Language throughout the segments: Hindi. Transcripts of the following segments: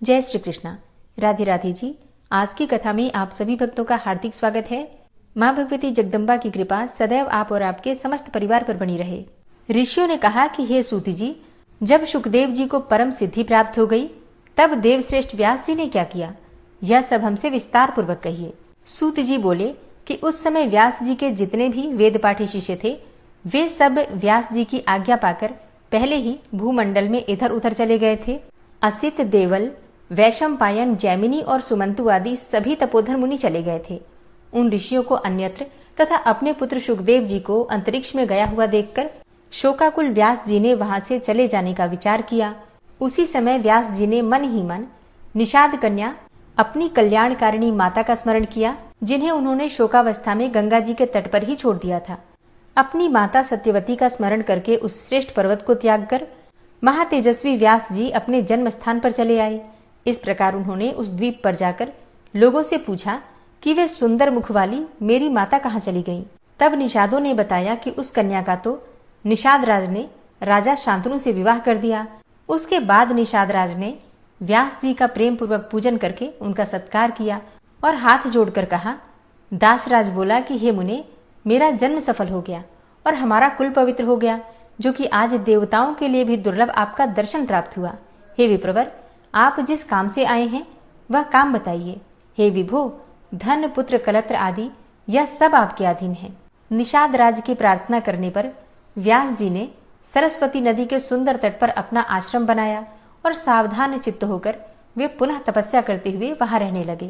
जय श्री कृष्णा। राधे राधे जी। आज की कथा में आप सभी भक्तों का हार्दिक स्वागत है। माँ भगवती जगदम्बा की कृपा सदैव आप और आपके समस्त परिवार पर बनी रहे। ऋषियों ने कहा कि हे सूत जी, जब सुखदेव जी को परम सिद्धि प्राप्त हो गई तब देवश्रेष्ठ व्यास जी ने क्या किया, यह सब हमसे विस्तार पूर्वक कहिए। सूत जी बोले कि उस समय व्यास जी के जितने भी वेद पाठी शिष्य थे वे सब व्यास जी की आज्ञा पाकर पहले ही भूमंडल में इधर उधर चले गए थे। असित, देवल, वैशंपायन, जैमिनी और सुमंतु आदि सभी तपोधर मुनि चले गए थे। उन ऋषियों को अन्यत्र तथा अपने पुत्र सुखदेव जी को अंतरिक्ष में गया हुआ देखकर शोकाकुल व्यास जी ने वहां से चले जाने का विचार किया। उसी समय व्यास जी ने मन ही मन निषाद कन्या अपनी कल्याणकारिणी माता का स्मरण किया, जिन्हें उन्होंने शोकावस्था में गंगा जी के तट पर ही छोड़ दिया था। अपनी माता सत्यवती का स्मरण करके उस श्रेष्ठ पर्वत को त्याग कर महातेजस्वी व्यास जी अपने जन्म स्थान पर चले आए। इस प्रकार उन्होंने उस द्वीप पर जाकर लोगों से पूछा कि वे सुंदर मुख वाली मेरी माता कहाँ चली गईं। तब निषादों ने बताया कि उस कन्या का तो निषाद राज ने राजा शांतनु से विवाह कर दिया। उसके बाद निषाद राज ने व्यास जी का प्रेम पूर्वक पूजन करके उनका सत्कार किया और हाथ जोड़कर कहा। दासराज बोला कि हे मुने, मेरा जन्म सफल हो गया और हमारा कुल पवित्र हो गया, जो कि आज देवताओं के लिए भी दुर्लभ आपका दर्शन प्राप्त हुआ। हे विप्रवर, आप जिस काम से आए हैं वह काम बताइए। हे विभो, धन, पुत्र, कलत्र आदि यह सब आपके अधीन है। निषाद राज की प्रार्थना करने पर व्यास जी ने सरस्वती नदी के सुंदर तट पर अपना आश्रम बनाया और सावधान चित्त होकर वे पुनः तपस्या करते हुए वहां रहने लगे।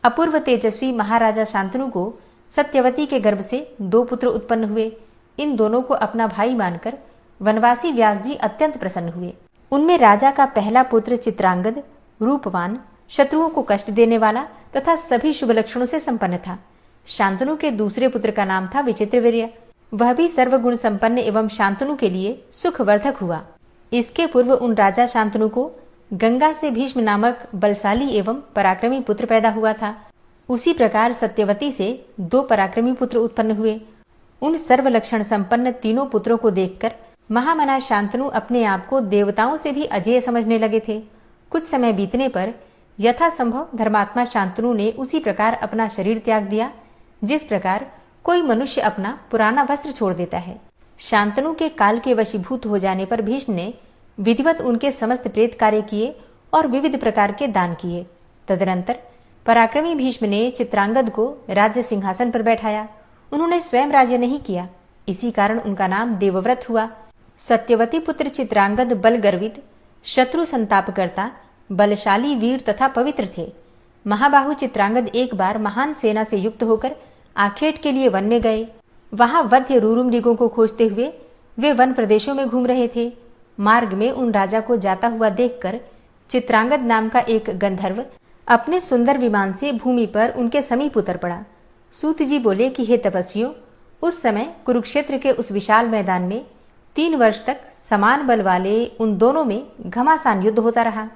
अपूर्व तेजस्वी महाराजा शांतनु को सत्यवती के गर्भ से 2 पुत्र उत्पन्न हुए। इन दोनों को अपना भाई मानकर वनवासी व्यास जी अत्यंत प्रसन्न हुए। उनमें राजा का पहला पुत्र चित्रांगद रूपवान, शत्रुओं को कष्ट देने वाला तथा सभी शुभ लक्षणों से संपन्न था। शांतनु के दूसरे पुत्र का नाम था विचित्रवीर्य। वह भी सर्वगुण संपन्न एवं शांतनु के लिए सुखवर्धक हुआ। इसके पूर्व उन राजा शांतनु को गंगा से भीष्म नामक बलशाली एवं पराक्रमी पुत्र पैदा हुआ था। उसी प्रकार सत्यवती से 2 पराक्रमी पुत्र उत्पन्न हुए। उन सर्वलक्षण संपन्न तीनों पुत्रों को देखकर महामना शांतनु अपने आप को देवताओं से भी अजेय समझने लगे थे। कुछ समय बीतने पर यथासंभव धर्मात्मा शांतनु ने उसी प्रकार अपना शरीर त्याग दिया, जिस प्रकार कोई मनुष्य अपना पुराना वस्त्र छोड़ देता है। शांतनु के काल के वशीभूत हो जाने पर भीष्म ने विधिवत उनके समस्त प्रेत कार्य किए और विविध प्रकार के दान किए। तदनंतर पराक्रमी भीष्म ने चित्रांगद को राज्य सिंहासन पर बैठाया। उन्होंने स्वयं राज्य नहीं किया, इसी कारण उनका नाम देवव्रत हुआ। सत्यवती पुत्र चित्रांगद बल गर्वित, शत्रु संतापकर्ता, बलशाली, वीर तथा पवित्र थे। महाबाहु चित्रांगद एक बार महान सेना से युक्त होकर आखेट के लिए वन में गए। वहां वध्य रूरुम मृगों को खोजते हुए वे वन प्रदेशों में घूम रहे थे। मार्ग में उन राजा को जाता हुआ देखकर चित्रांगद नाम का एक गंधर्व अपने सुंदर विमान से भूमि पर उनके समीप उतर पड़ा। सूत जी बोले कि हे तपस्वियों, उस समय कुरुक्षेत्र के उस विशाल मैदान में 3 वर्ष तक समान बल वाले उन दोनों में घमासान युद्ध होता रहा।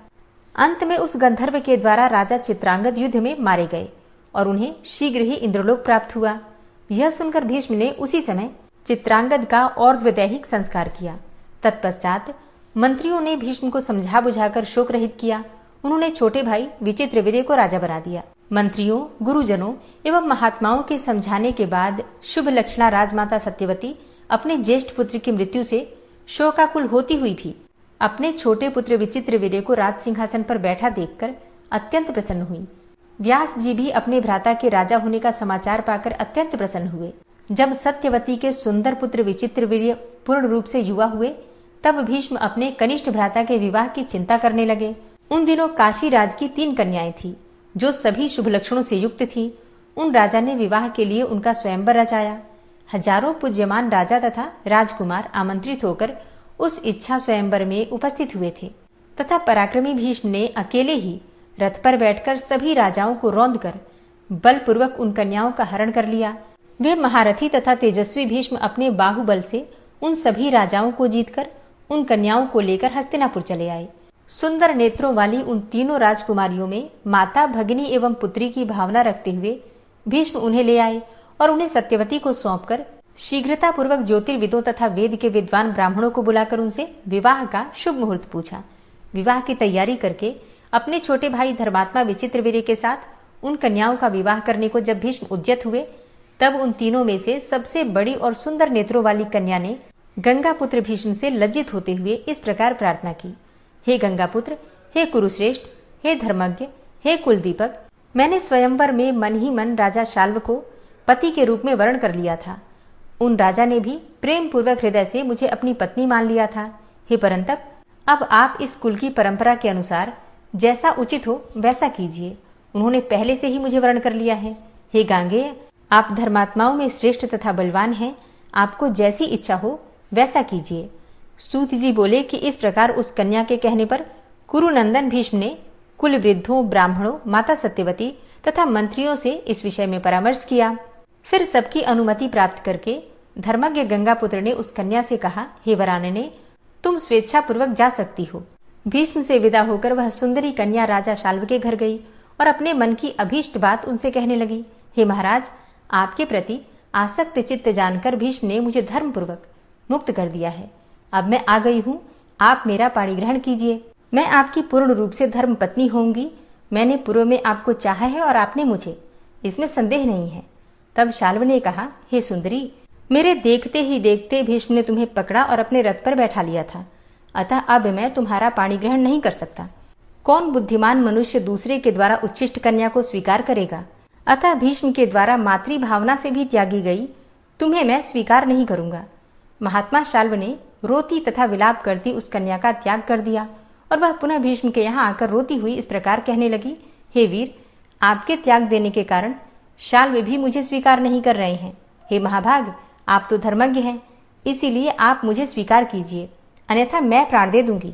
अंत में उस गंधर्व के द्वारा राजा चित्रांगद युद्ध में मारे गए और उन्हें शीघ्र ही इंद्रलोक प्राप्त हुआ। यह सुनकर भीष्म ने उसी समय चित्रांगद का और्ध्वदैहिक संस्कार किया। तत्पश्चात मंत्रियों ने भीष्म को समझा बुझाकर शोक रहित किया। उन्होंने छोटे भाई विचित्रवीर्य को राजा बना दिया। मंत्रियों, गुरुजनों एवं महात्माओं के समझाने के बाद शुभ लक्षणा राजमाता सत्यवती अपने ज्येष्ठ पुत्र की मृत्यु से शोकाकुल होती हुई भी अपने छोटे पुत्र विचित्रवीर्य को राज सिंहासन पर बैठा देखकर अत्यंत प्रसन्न हुई। व्यास जी भी अपने भ्राता के राजा होने का समाचार पाकर अत्यंत प्रसन्न हुए। जब सत्यवती के सुंदर पुत्र विचित्रवीर्य पूर्ण रूप से युवा हुए तब भीष्म अपने कनिष्ठ भ्राता के विवाह की चिंता करने लगे। उन दिनों काशी राज की 3 कन्याएं थी जो सभी शुभ लक्षणों से युक्त थी। उन राजा ने विवाह के लिए उनका स्वयंवर रचाया। हजारों पूज्यमान राजा तथा राजकुमार आमंत्रित होकर उस इच्छा स्वयंवर में उपस्थित हुए थे तथा पराक्रमी भीष्म ने अकेले ही रथ पर बैठकर सभी राजाओं को रौंदकर बलपूर्वक उन कन्याओं का हरण कर लिया। वे महारथी तथा तेजस्वी भीष्म अपने बाहुबल से उन सभी राजाओं को जीतकर उन कन्याओं को लेकर हस्तिनापुर चले आए। सुंदर नेत्रों वाली उन तीनों राजकुमारियों में माता, भगिनी एवं पुत्री की भावना रखते हुए भीष्म उन्हें ले आए और उन्हें सत्यवती को सौंपकर शीघ्रता पूर्वक ज्योतिर्विदों तथा वेद के विद्वान ब्राह्मणों को बुलाकर उनसे विवाह का शुभ मुहूर्त पूछा। विवाह की तैयारी करके अपने छोटे भाई धर्मात्मा विचित्रवीर्य के साथ उन कन्याओं का विवाह करने को जब भीष्म उद्यत हुए, तब उन तीनों में से सबसे बड़ी और सुंदर नेत्रों वाली कन्या ने गंगा पुत्र भीष्म से लज्जित होते हुए इस प्रकार प्रार्थना की, हे गंगा पुत्र, हे कुरुश्रेष्ठ, हे धर्मज्ञ, हे कुलदीपक, मैंने स्वयंवर में मन ही मन राजा शाल्व को पति के रूप में वर्ण कर लिया था। उन राजा ने भी प्रेम पूर्वक हृदय से मुझे अपनी पत्नी मान लिया था। हे परंतप, अब आप इस कुल की परंपरा के अनुसार जैसा उचित हो वैसा कीजिए। उन्होंने पहले से ही मुझे वर्ण कर लिया है। हे गांगेय, आप धर्मात्माओं में श्रेष्ठ तथा बलवान हैं, आपको जैसी इच्छा हो वैसा कीजिए। सूत जी बोले कि इस प्रकार उस कन्या के कहने पर कुरुनंदन भीष्म ने कुल वृद्धों, ब्राह्मणों, माता सत्यवती तथा मंत्रियों से इस विषय में परामर्श किया। फिर सबकी अनुमति प्राप्त करके धर्मज्ञ गंगापुत्र ने उस कन्या से कहा, हे वरानने, तुम स्वेच्छा पूर्वक जा सकती हो। भीष्म से विदा होकर वह सुंदरी कन्या राजा शाल्व के घर गई और अपने मन की अभीष्ट बात उनसे कहने लगी। हे महाराज, आपके प्रति आसक्त चित्त जानकर भीष्म ने मुझे धर्म पूर्वक मुक्त कर दिया है। अब मैं आ गई हूँ, आप मेरा पाणी ग्रहण कीजिए। मैं आपकी पूर्ण रूप से धर्म पत्नी होंगी। मैंने पूर्व में आपको चाहा है और आपने मुझे, इसमें संदेह नहीं है। तब शाल्व ने कहा, हे सुंदरी, मेरे देखते ही देखते भीष्म ने तुम्हें पकड़ा और अपने रथ पर बैठा लिया था, अतः अब मैं तुम्हारा पाणी ग्रहण नहीं कर सकता। कौन बुद्धिमान मनुष्य दूसरे के द्वारा उच्छिष्ट कन्या को स्वीकार करेगा? अतः भीष्म के द्वारा मातृ भावना से भी त्यागी गई तुम्हें मैं स्वीकार नहीं करूंगा। महात्मा शाल्व ने रोती तथा विलाप करती उस कन्या का त्याग कर दिया और वह पुनः भीष्म के यहाँ आकर रोती हुई इस प्रकार कहने लगी, हे वीर, आपके त्याग देने के कारण शाल्व भी मुझे स्वीकार नहीं कर रहे हैं। हे महाभाग, आप तो धर्मज्ञ हैं, इसीलिए आप मुझे स्वीकार कीजिए, अन्यथा मैं प्राण दे दूंगी।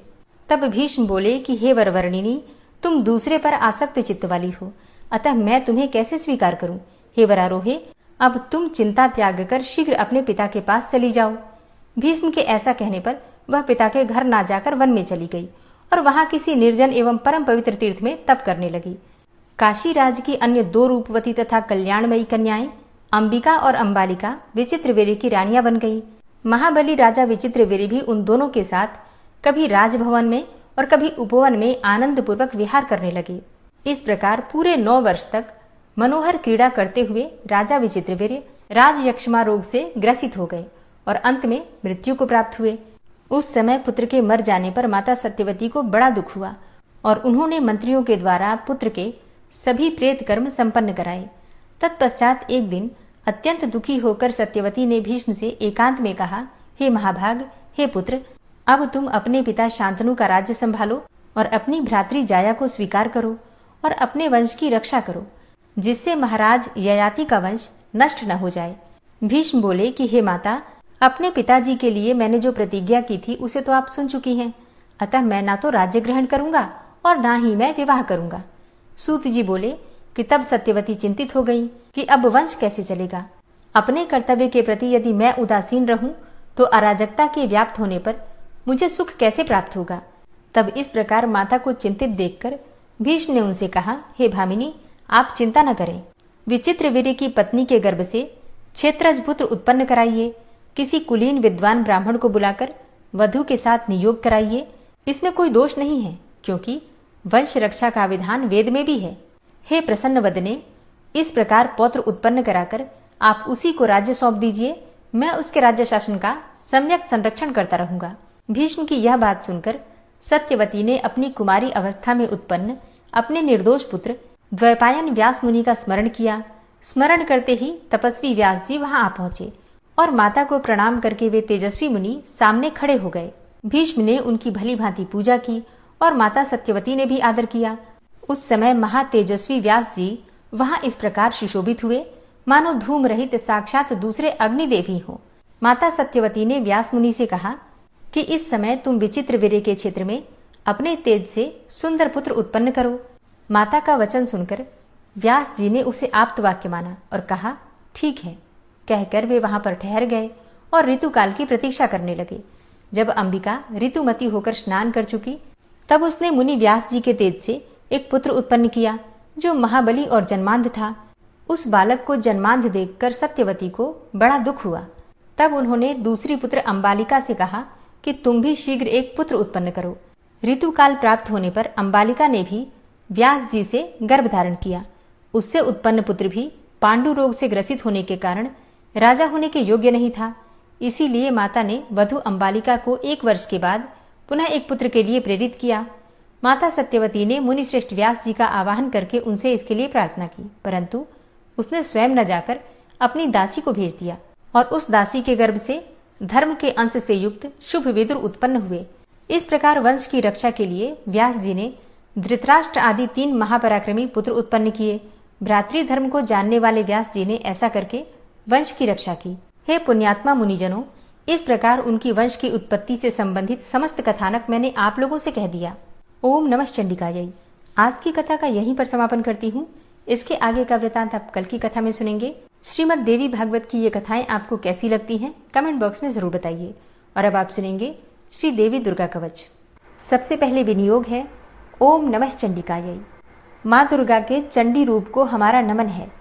तब भीष्म बोले कि हे वरवर्णिनी, तुम दूसरे पर आसक्त चित्त वाली हो, अतः मैं तुम्हें कैसे स्वीकार करूं। हे वरारोहे, अब तुम चिंता त्याग कर शीघ्र अपने पिता के पास चली जाओ। भीष्म के ऐसा कहने पर वह पिता के घर ना जाकर वन में चली गई और वहां किसी निर्जन एवं परम पवित्र तीर्थ में तप करने लगी। काशी राज की अन्य 2 रूपवती तथा कल्याणमयी कन्याएं अंबिका और अंबालिका विचित्रवीर्य की रानियां बन गई। महाबली राजा विचित्रवीर्य भी उन दोनों के साथ कभी राजभवन में और कभी उपवन में आनंद पूर्वक विहार करने लगे। इस प्रकार पूरे 9 वर्ष तक मनोहर क्रीड़ा करते हुए राजा विचित्रवीर्य राजयक्ष्मा रोग से ग्रसित हो गए और अंत में मृत्यु को प्राप्त हुए। उस समय पुत्र के मर जाने पर माता सत्यवती को बड़ा दुख हुआ और उन्होंने मंत्रियों के द्वारा पुत्र के सभी प्रेत कर्म संपन्न कराए। तत्पश्चात एक दिन अत्यंत दुखी होकर सत्यवती ने भीष्म से एकांत में कहा, हे महाभाग, हे पुत्र, अब तुम अपने पिता शांतनु का राज्य संभालो और अपनी भ्रातृ जाया को स्वीकार करो और अपने वंश की रक्षा करो, जिससे महाराज ययाति का वंश नष्ट न हो जाए। भीष्म बोले कि हे माता, अपने पिताजी के लिए मैंने जो प्रतिज्ञा की थी उसे तो आप सुन चुकी हैं, अतः मैं ना तो राज्य ग्रहण करूंगा और ना ही मैं विवाह करूंगा। सूत जी बोले कि तब सत्यवती चिंतित हो गई कि अब वंश कैसे चलेगा। अपने कर्तव्य के प्रति यदि मैं उदासीन रहूं तो अराजकता के व्याप्त होने पर मुझे सुख कैसे प्राप्त होगा। तब इस प्रकार माता को चिंतित देखकर भीष्म ने उनसे कहा, हे भामिनी, आप चिंता न करें। विचित्रवीर्य की पत्नी के गर्भ से क्षेत्रज पुत्र उत्पन्न कराइए। किसी कुलीन विद्वान ब्राह्मण को बुलाकर वधु के साथ नियोग कराइए। इसमें कोई दोष नहीं है, क्योंकि वंश रक्षा का विधान वेद में भी है। हे प्रसन्न वदने, इस प्रकार पौत्र उत्पन्न कराकर आप उसी को राज्य सौंप दीजिए। मैं उसके राज्य शासन का सम्यक संरक्षण करता रहूंगा। भीष्म की यह बात सुनकर सत्यवती ने अपनी कुमारी अवस्था में उत्पन्न अपने निर्दोष पुत्र द्वैपायन व्यास मुनि का स्मरण किया। स्मरण करते ही तपस्वी व्यास जी वहां आ पहुंचे और माता को प्रणाम करके वे तेजस्वी मुनि सामने खड़े हो गए। भीष्म ने उनकी भली भांति पूजा की और माता सत्यवती ने भी आदर किया। उस समय महातेजस्वी व्यास जी वहां इस प्रकार सुशोभित हुए मानो धूम रहित साक्षात दूसरे अग्निदेव ही हो। माता सत्यवती ने व्यास मुनि से कहा कि इस समय तुम विचित्रवीर्य के क्षेत्र में अपने तेज से सुंदर पुत्र उत्पन्न करो। माता का वचन सुनकर व्यास जी ने उसे आप्त वाक्य माना और कहा, ठीक है। कहकर वे वहां पर ठहर गए और ऋतुकाल की प्रतीक्षा करने लगे। जब अंबिका ऋतुमती होकर स्नान कर चुकी, तब उसने मुनि व्यास जी के तेज से एक पुत्र उत्पन्न किया जो महाबली और जन्मांध था। उस बालक को जन्मांध देखकर सत्यवती को बड़ा दुख हुआ। तब उन्होंने दूसरी पुत्र अंबालिका से कहा कि तुम भी शीघ्र एक पुत्र उत्पन्न करो। ऋतुकाल प्राप्त होने पर अंबालिका ने भी व्यास जी से गर्भ धारण किया। उससे उत्पन्न पुत्र भी पांडु रोग से ग्रसित होने के कारण राजा होने के योग्य नहीं था। इसीलिए माता ने वधु अंबालिका को 1 वर्ष के बाद पुनः एक पुत्र के लिए प्रेरित किया। माता सत्यवती ने मुनिश्रेष्ठ व्यास जी का आवाहन करके उनसे इसके लिए प्रार्थना की, परंतु उसने स्वयं न जाकर अपनी दासी को भेज दिया और उस दासी के गर्भ से धर्म के अंश से युक्त शुभ विदुर उत्पन्न हुए। इस प्रकार वंश की रक्षा के लिए व्यास जी ने धृतराष्ट्र आदि 3 महापराक्रमी पुत्र उत्पन्न किए। भ्रातृधर्म को जानने वाले व्यास जी ने ऐसा करके वंश की रक्षा की। हे पुण्यात्मा मुनिजनों, इस प्रकार उनकी वंश की उत्पत्ति से संबंधित समस्त कथानक मैंने आप लोगों से कह दिया। ओम नमः चंडिकायै। आज की कथा का यहीं पर समापन करती हूँ। इसके आगे का वृतांत आप कल की कथा में सुनेंगे। श्रीमद् देवी भागवत की ये कथाएं आपको कैसी लगती हैं कमेंट बॉक्स में जरूर बताइए। और अब आप सुनेंगे श्री देवी दुर्गा कवच। सबसे पहले विनियोग है ओम नमः चंडिकायै। माँ दुर्गा के चंडी रूप को हमारा नमन है।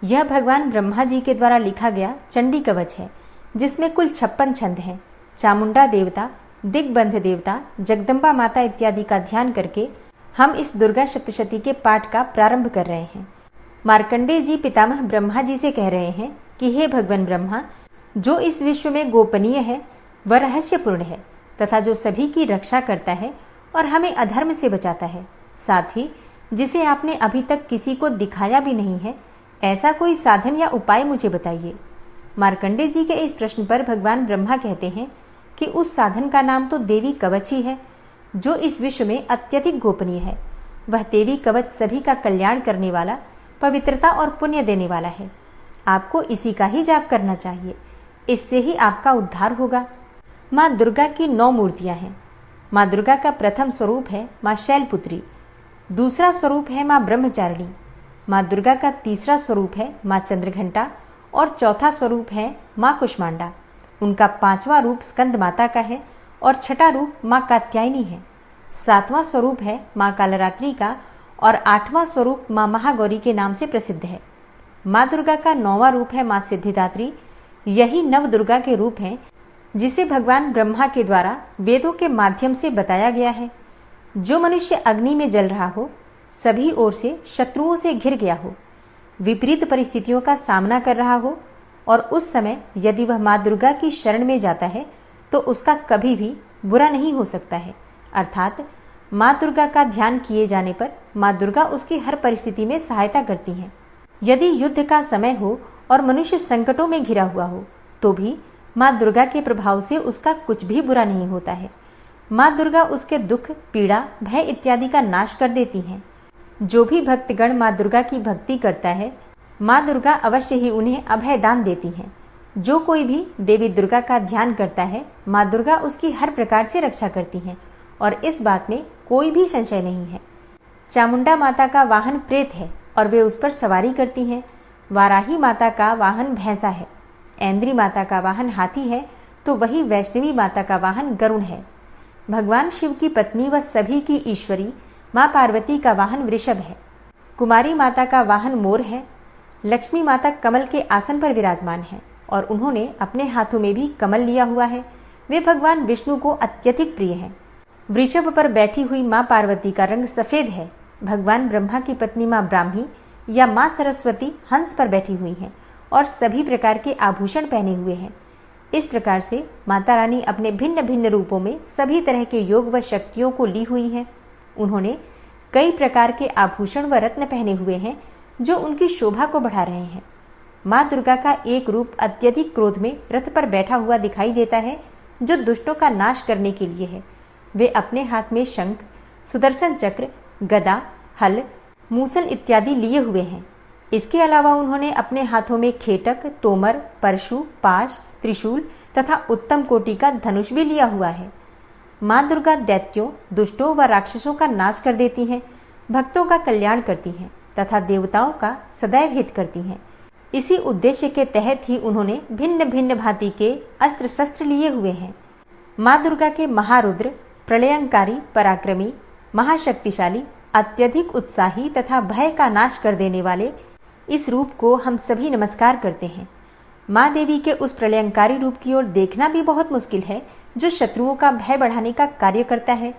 यह भगवान ब्रह्मा जी के द्वारा लिखा गया चंडी कवच है, जिसमें कुल 56 छंद हैं। चामुंडा देवता, दिग्बंध देवता, जगदम्बा माता इत्यादि का ध्यान करके हम इस दुर्गा सप्तशती के पाठ का प्रारंभ कर रहे हैं। मार्कंडेय जी पितामह ब्रह्मा जी से कह रहे हैं कि हे भगवान ब्रह्मा, जो इस विश्व में गोपनीय है वह रहस्यपूर्ण है तथा जो सभी की रक्षा करता है और हमें अधर्म से बचाता है, साथ ही जिसे आपने अभी तक किसी को दिखाया भी नहीं है, ऐसा कोई साधन या उपाय मुझे बताइए। मार्कंडेय जी के इस प्रश्न पर भगवान ब्रह्मा कहते हैं कि उस साधन का नाम तो देवी कवच ही है, जो इस विश्व में अत्यधिक गोपनीय है। वह देवी कवच सभी का कल्याण करने वाला, पवित्रता और पुण्य देने वाला है। आपको इसी का ही जाप करना चाहिए, इससे ही आपका उद्धार होगा। माँ दुर्गा की 9 मूर्तियां हैं। माँ दुर्गा का प्रथम स्वरूप है माँ शैलपुत्री, दूसरा स्वरूप है माँ ब्रह्मचारिणी, माँ दुर्गा का तीसरा स्वरूप है माँ चंद्रघंटा और चौथा स्वरूप है माँ कुष्मांडा। उनका 5वां रूप स्कंद माता का है और 6ठा रूप माँ कात्यायनी है। 7वां स्वरूप है माँ कालरात्रि का और 8वां स्वरूप माँ महागौरी के नाम से प्रसिद्ध है। माँ दुर्गा का 9वां रूप है माँ सिद्धिदात्री। यही नव दुर्गा के रूप हैं जिसे भगवान ब्रह्मा के द्वारा वेदों के माध्यम से बताया गया है। जो मनुष्य अग्नि में जल रहा हो, सभी ओर से शत्रुओं से घिर गया हो, विपरीत परिस्थितियों का सामना कर रहा हो और उस समय यदि वह माँ दुर्गा की शरण में जाता है तो उसका कभी भी बुरा नहीं हो सकता है। अर्थात माँ दुर्गा का ध्यान किए जाने पर माँ दुर्गा उसकी हर परिस्थिति में सहायता करती हैं। यदि युद्ध का समय हो और मनुष्य संकटों में घिरा हुआ हो तो भी माँ दुर्गा के प्रभाव से उसका कुछ भी बुरा नहीं होता है। माँ दुर्गा उसके दुख, पीड़ा, भय इत्यादि का नाश कर देती हैं। जो भी भक्तगण माँ दुर्गा की भक्ति करता है, माँ दुर्गा अवश्य ही उन्हें अभय दान देती हैं। जो कोई भी देवी दुर्गा का ध्यान करता है, माँ दुर्गा उसकी हर प्रकार से रक्षा करती हैं और इस बात में कोई भी संशय नहीं है। चामुंडा माता का वाहन प्रेत है और वे उस पर सवारी करती हैं। वाराही माता का वाहन भैंसा है। ऐन्द्री माता का वाहन हाथी है तो वही वैष्णवी माता का वाहन गरुण है। भगवान शिव की पत्नी व सभी की ईश्वरी माँ पार्वती का वाहन वृषभ है। कुमारी माता का वाहन मोर है। लक्ष्मी माता कमल के आसन पर विराजमान है और उन्होंने अपने हाथों में भी कमल लिया हुआ है। वे भगवान विष्णु को अत्यधिक प्रिय हैं। वृषभ पर बैठी हुई माँ पार्वती का रंग सफेद है। भगवान ब्रह्मा की पत्नी माँ ब्राह्मी या माँ सरस्वती हंस पर बैठी हुई हैं और सभी प्रकार के आभूषण पहने हुए हैं। इस प्रकार से माता रानी अपने भिन्न भिन्न रूपों में सभी तरह के योग व शक्तियों को ली हुई हैं। उन्होंने कई प्रकार के आभूषण व रत्न पहने हुए हैं जो उनकी शोभा को बढ़ा रहे हैं। माँ दुर्गा का एक रूप अत्यधिक क्रोध में रथ पर बैठा हुआ दिखाई देता है, जो दुष्टों का नाश करने के लिए है। वे अपने हाथ में शंख, सुदर्शन चक्र, गदा, हल, मूसल इत्यादि लिए हुए हैं। इसके अलावा उन्होंने अपने हाथों में खेटक, तोमर, परशु, पाश, त्रिशूल तथा उत्तम कोटि का धनुष भी लिया हुआ है। माँ दुर्गा दैत्यों, दुष्टों व राक्षसों का नाश कर देती हैं, भक्तों का कल्याण करती हैं तथा देवताओं का सदैव हित करती हैं। इसी उद्देश्य के तहत ही उन्होंने भिन्न भिन्न भांति के अस्त्र शस्त्र लिए हुए हैं। माँ दुर्गा के महारुद्र, प्रलयंकारी, पराक्रमी, महाशक्तिशाली, अत्यधिक उत्साही तथा भय का नाश कर देने वाले इस रूप को हम सभी नमस्कार करते हैं। माँ देवी के उस प्रलयंकारी रूप की ओर देखना भी बहुत मुश्किल है, जो शत्रुओं का भय बढ़ाने का कार्य करता है।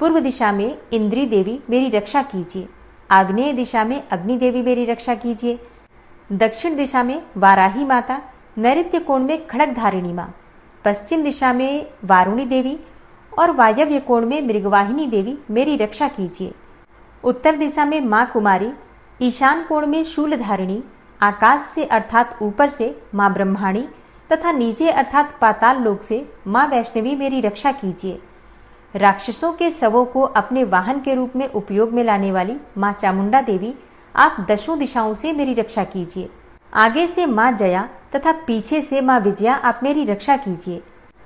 पूर्व दिशा में इंद्री देवी मेरी रक्षा कीजिए। आग्नेय दिशा में अग्नि देवी मेरी रक्षा कीजिए। दक्षिण दिशा में वाराही माता, नैऋत्य कोण में खड़ग धारिणी माँ, पश्चिम दिशा में वारुणी देवी और वायव्य कोण में मृगवाहिनी देवी मेरी रक्षा कीजिए। उत्तर दिशा में माँ कुमारी, ईशान कोण में शूलधारिणी, आकाश से अर्थात ऊपर से माँ ब्रह्माणी तथा नीचे अर्थात पाताल लोक से माँ वैष्णवी मेरी रक्षा कीजिए। राक्षसों के शवों को अपने वाहन के रूप में उपयोग में लाने वाली माँ चामुंडा देवी, आप दशों दिशाओं से मेरी रक्षा कीजिए। आगे से माँ जया तथा पीछे से माँ विजया, आप मेरी रक्षा कीजिए।